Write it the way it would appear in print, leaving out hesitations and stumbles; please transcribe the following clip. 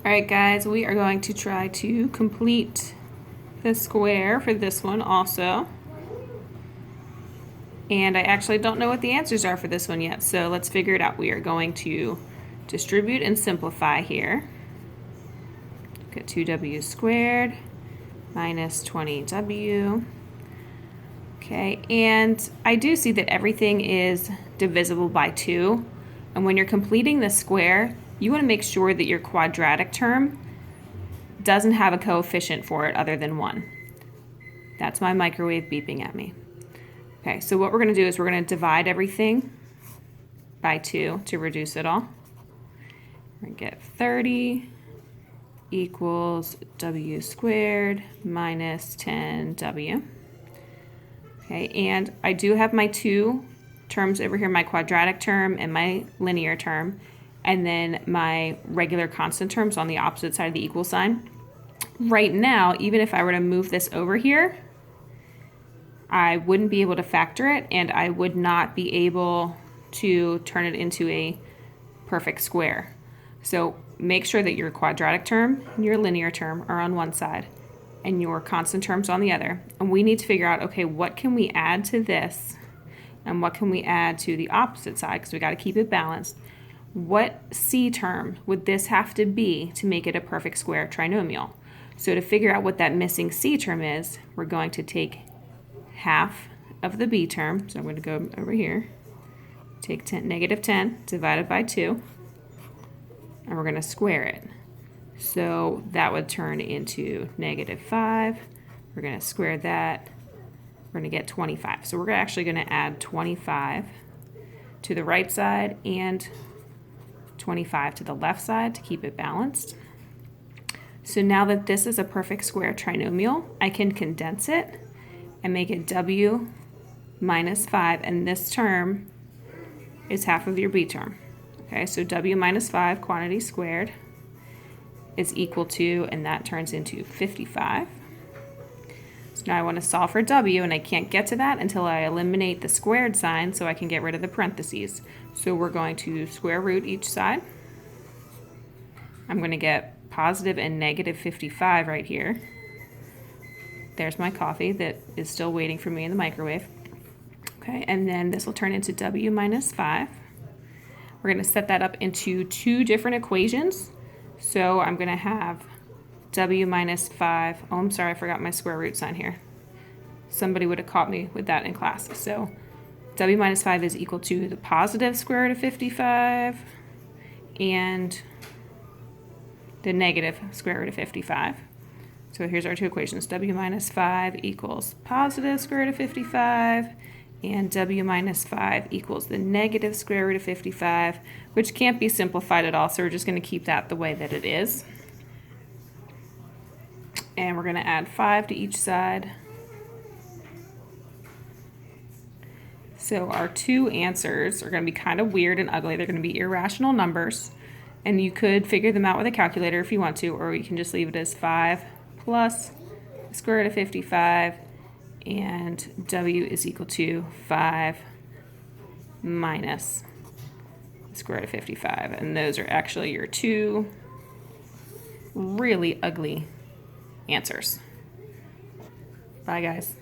Alright guys, we are going to try to complete the square for this one also. And I actually don't know what the answers are for this one yet, so let's figure it out. We are going to distribute and simplify here. Get 2w squared minus 20w. Okay, and I do see that everything is divisible by 2. And when you're completing the square, you want to make sure that your quadratic term doesn't have a coefficient for it other than 1. That's my microwave beeping at me. Okay, so what we're going to do is we're going to divide everything by 2 to reduce it all. We're going to get 30 equals w squared minus 10w. Okay, and I do have my two terms over here, my quadratic term and my linear term, and then my regular constant terms on the opposite side of the equal sign. Right now, even if I were to move this over here, I wouldn't be able to factor it, and I would not be able to turn it into a perfect square. So make sure that your quadratic term and your linear term are on one side and your constant terms on the other. And we need to figure out, okay, what can we add to this and what can we add to the opposite side, because we got to keep it balanced. What C term would this have to be to make it a perfect square trinomial? So to figure out what that missing C term is, we're going to take half of the B term. So I'm going to go over here, take negative 10 divided by 2, and we're going to square it. So that would turn into negative 5. We're going to square that. We're going to get 25. So we're actually going to add 25 to the right side and 25 to the left side to keep it balanced. So now that this is a perfect square trinomial, I can condense it and make it w minus 5, and this term is half of your b term. Okay, so w minus 5 quantity squared is equal to, and that turns into 55. So now I want to solve for w, and I can't get to that until I eliminate the squared sign so I can get rid of the parentheses. So we're going to square root each side. I'm going to get positive and negative 55 right here. There's my coffee that is still waiting for me in the microwave. Okay, and then this will turn into w minus 5. We're going to set that up into two different equations. So I'm going to have w minus 5. Oh, I'm sorry, I forgot my square root sign here. Somebody would have caught me with that in class. So w minus 5 is equal to the positive square root of 55 and the negative square root of 55. So here's our two equations. W minus 5 equals positive square root of 55, and w minus 5 equals the negative square root of 55, which can't be simplified at all, so we're just going to keep that the way that it is. And we're going to add 5 to each side. So our two answers are going to be kind of weird and ugly. They're going to be irrational numbers, and you could figure them out with a calculator if you want to, or you can just leave it as 5 plus the square root of 55, and w is equal to 5 minus the square root of 55. And those are actually your two really ugly answers. Bye, guys.